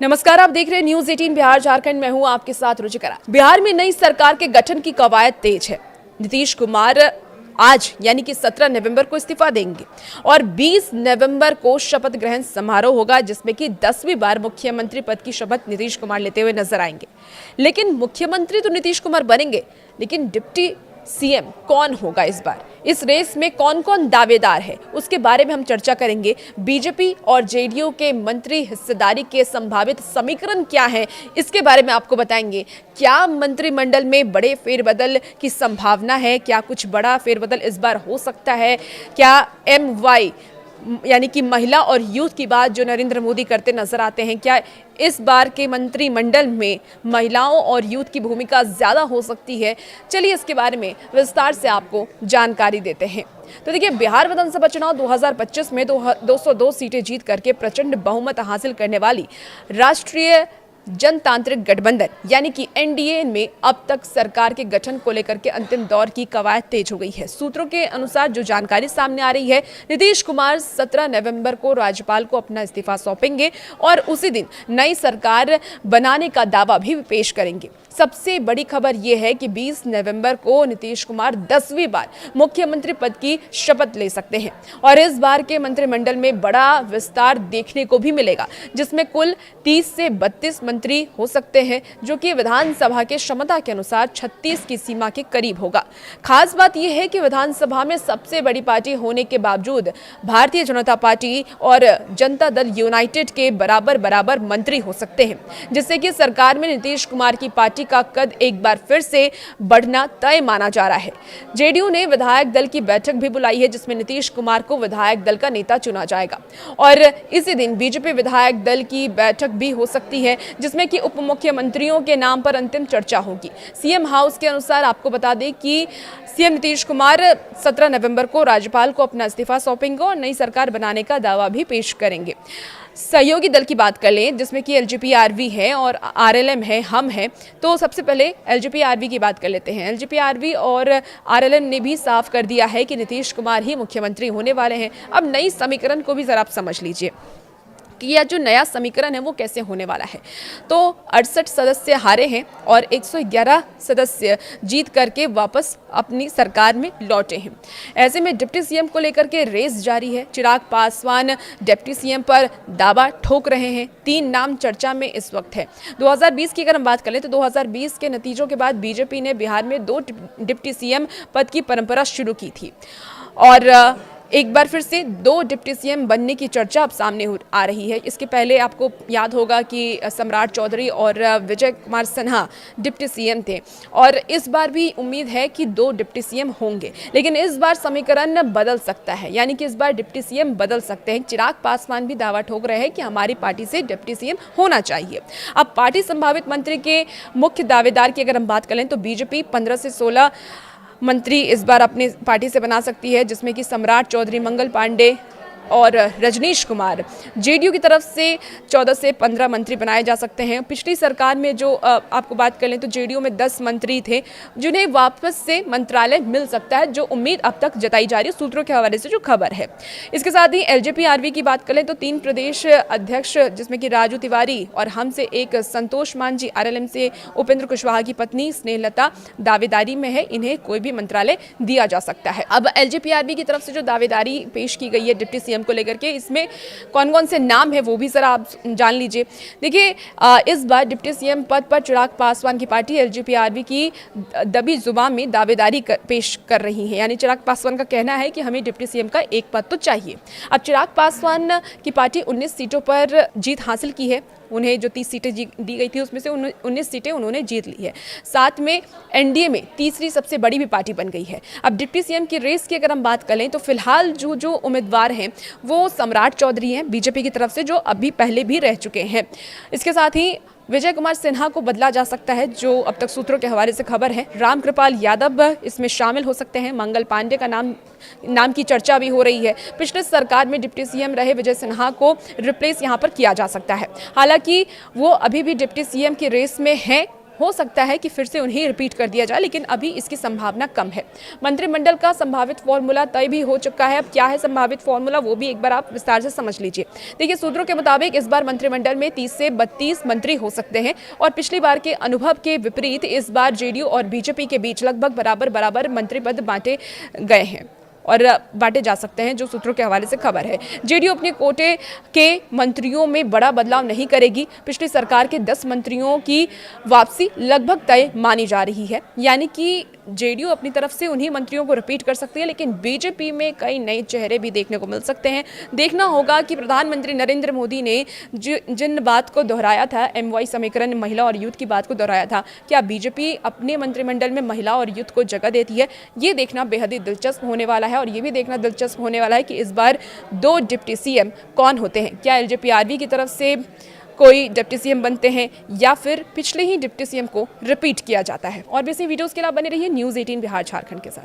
नमस्कार, आप देख रहे हैं न्यूज 18 बिहार झारखंड। मैं हूं आपके साथ रुचिकरा। बिहार में नई सरकार के गठन की कवायद तेज है। नीतीश कुमार आज यानी कि 17 नवंबर को इस्तीफा देंगे और 20 नवंबर को शपथ ग्रहण समारोह होगा, जिसमें कि 10वीं बार मुख्यमंत्री पद की शपथ नीतीश कुमार लेते हुए नजर आएंगे। लेकिन मुख्यमंत्री तो नीतीश कुमार बनेंगे, लेकिन डिप्टी सीएम कौन होगा इस बार, इस रेस में कौन कौन दावेदार है, उसके बारे में हम चर्चा करेंगे। बीजेपी और जेडीयू के मंत्री हिस्सेदारी के संभावित समीकरण क्या है, इसके बारे में आपको बताएंगे। क्या मंत्रिमंडल में बड़े फेरबदल की संभावना है? क्या कुछ बड़ा फेरबदल इस बार हो सकता है? क्या MY यानी कि महिला और यूथ की बात जो नरेंद्र मोदी करते नजर आते हैं, क्या इस बार के मंत्रिमंडल में महिलाओं और यूथ की भूमिका ज्यादा हो सकती है? चलिए इसके बारे में विस्तार से आपको जानकारी देते हैं। तो देखिए, बिहार विधानसभा चुनाव 2025 में 202 सीटें जीत करके प्रचंड बहुमत हासिल करने वाली राष्ट्रीय जनतांत्रिक गठबंधन यानी कि NDA में अब तक सरकार के गठन को लेकर के अंतिम दौर की कवायद तेज हो गई है। सूत्रों के अनुसार जो जानकारी सामने आ रही है, नीतीश कुमार 17 नवंबर को राज्यपाल को अपना इस्तीफा सौंपेंगे और उसी दिन नई सरकार बनाने का दावा भी पेश करेंगे। सबसे बड़ी खबर यह है कि 20 नवंबर को नीतीश कुमार 10वीं बार मुख्यमंत्री पद की शपथ ले सकते हैं और इस बार के मंत्रिमंडल में बड़ा विस्तार देखने को भी मिलेगा, जिसमें कुल 30 से 32 मंत्री हो सकते हैं, जो कि विधानसभा के क्षमता के अनुसार 36 की सीमा के करीब होगा। खास बात यह है कि विधानसभा में सबसे बड़ी पार्टी होने के बावजूद भारतीय जनता पार्टी और जनता दल यूनाइटेड के बराबर मंत्री हो सकते हैं, जिससे कि सरकार में नीतीश कुमार की पार्टी का कद एक बार फिर से बढ़ना तय माना जा रहा है। जेडीयू ने विधायक दल की बैठक भी बुलाई है, जिसमें नीतीश कुमार को विधायक दल का नेता चुना जाएगा और इसी दिन बीजेपी विधायक दल की बैठक भी हो सकती है, जिसमें कि उप मुख्यमंत्रियों के नाम पर अंतिम चर्चा होगी। सीएम हाउस के अनुसार आपको बता दें कि सीएम नीतीश कुमार 17 नवंबर को राज्यपाल को अपना इस्तीफा सौंपेंगे और नई सरकार बनाने का दावा भी पेश करेंगे। सहयोगी दल की बात कर लें, जिसमें कि LJP-RV है और RLM है, हम है। तो सबसे पहले LJP-RV की बात कर लेते हैं। LJP-RV और RLM ने भी साफ कर दिया है कि नीतीश कुमार ही मुख्यमंत्री होने वाले हैं। अब नई समीकरण को भी जरा आप समझ लीजिए कि यह जो नया समीकरण है वो कैसे होने वाला है। तो 68 सदस्य हारे हैं और 111 सदस्य जीत करके वापस अपनी सरकार में लौटे हैं। ऐसे में डिप्टी सीएम को लेकर के रेस जारी है। चिराग पासवान डिप्टी सीएम पर दावा ठोक रहे हैं। 3 नाम चर्चा में इस वक्त है। 2020 की अगर हम बात करें तो 2020 के नतीजों के बाद बीजेपी ने बिहार में 2 डिप्टी सीएम पद की परंपरा शुरू की थी और एक बार फिर से 2 डिप्टी सीएम बनने की चर्चा अब सामने आ रही है। इसके पहले आपको याद होगा कि सम्राट चौधरी और विजय कुमार सिन्हा डिप्टी सीएम थे और इस बार भी उम्मीद है कि 2 डिप्टी सीएम होंगे, लेकिन इस बार समीकरण बदल सकता है, यानी कि इस बार डिप्टी सीएम बदल सकते हैं। चिराग पासवान भी दावा ठोक रहे हैं कि हमारी पार्टी से डिप्टी सीएम होना चाहिए। अब पार्टी संभावित मंत्री के मुख्य दावेदार की अगर हम बात करें तो बीजेपी 15 से 16 मंत्री इस बार अपनी पार्टी से बना सकती है, जिसमें कि सम्राट चौधरी, मंगल पांडे और रजनीश कुमार। जेडीयू की तरफ से 14 से 15 मंत्री बनाए जा सकते हैं। पिछली सरकार में जो आपको बात कर लें तो जेडीयू में 10 मंत्री थे, जिन्हें वापस से मंत्रालय मिल सकता है, जो उम्मीद अब तक जताई जा रही है सूत्रों के हवाले से जो खबर है। इसके साथ ही LJP-RV की बात करें तो 3 प्रदेश अध्यक्ष, जिसमें कि राजू तिवारी और हमसे एक संतोष मांझी, RLM से उपेंद्र कुशवाहा की पत्नी स्नेहलता दावेदारी में है। इन्हें कोई भी मंत्रालय दिया जा सकता है। अब LJP-RV की तरफ से जो दावेदारी पेश की गई है डिप्टी सीएम को लेकर के, इसमें कौन कौन से नाम है वो भी जरा आप जान लीजिए। देखिए, इस बार डिप्टी सीएम पद पर चिराग पासवान की पार्टी LJP-RV की दबी जुबान में दावेदारी पेश कर रही है, यानी चिराग पासवान का कहना है कि हमें डिप्टी सीएम का एक पद तो चाहिए। अब चिराग पासवान की पार्टी 19 सीटों पर जीत हासिल की है। उन्हें जो 30 सीटें दी गई थी उसमें से 19 सीटें उन्होंने जीत ली है। साथ में NDA में तीसरी सबसे बड़ी भी पार्टी बन गई है। अब डिप्टी सीएम की रेस की अगर हम बात करें तो फिलहाल जो उम्मीदवार हैं वो सम्राट चौधरी हैं बीजेपी की तरफ से, जो अभी पहले भी रह चुके हैं। इसके साथ ही विजय कुमार सिन्हा को बदला जा सकता है, जो अब तक सूत्रों के हवाले से खबर है। रामकृपाल यादव इसमें शामिल हो सकते हैं। मंगल पांडे का नाम की चर्चा भी हो रही है। पिछले सरकार में डिप्टी सीएम रहे विजय सिन्हा को रिप्लेस यहां पर किया जा सकता है। हालांकि वो अभी भी डिप्टी सीएम की रेस में हैं हो सकता है कि फिर से उन्हें रिपीट कर दिया जाए, लेकिन अभी इसकी संभावना कम है। मंत्रिमंडल का संभावित फॉर्मूला तय भी हो चुका है। अब क्या है संभावित फॉर्मूला, वो भी एक बार आप विस्तार से समझ लीजिए। देखिए, सूत्रों के मुताबिक इस बार मंत्रिमंडल में 30 से 32 मंत्री हो सकते हैं और पिछली बार के अनुभव के विपरीत इस बार जेडीयू और बीजेपी के बीच लगभग बराबर बराबर मंत्री पद बांटे गए हैं और बांटे जा सकते हैं, जो सूत्रों के हवाले से खबर है। जेडीयू अपने कोटे के मंत्रियों में बड़ा बदलाव नहीं करेगी। पिछली सरकार के 10 मंत्रियों की वापसी लगभग तय मानी जा रही है, यानी कि जेडीयू अपनी तरफ से उन्हीं मंत्रियों को रिपीट कर सकती है, लेकिन बीजेपी में कई नए चेहरे भी देखने को मिल सकते हैं। देखना होगा कि प्रधानमंत्री नरेंद्र मोदी ने जिन बात को दोहराया था, MY समीकरण, महिला और यूथ की बात को दोहराया था, क्या बीजेपी अपने मंत्रिमंडल में महिला और यूथ को जगह देती है? ये देखना बेहद ही दिलचस्प होने वाला है। और ये भी देखना दिलचस्प होने वाला है कि इस बार 2 डिप्टी CM कौन होते हैं। क्या LJPRB की तरफ से कोई डिप्टी CM बनते हैं या फिर पिछले ही डिप्टी CM को रिपीट किया जाता है। और भी ऐसी वीडियोस के लिए बने रहिए न्यूज़ 18 बिहार झारखंड के साथ।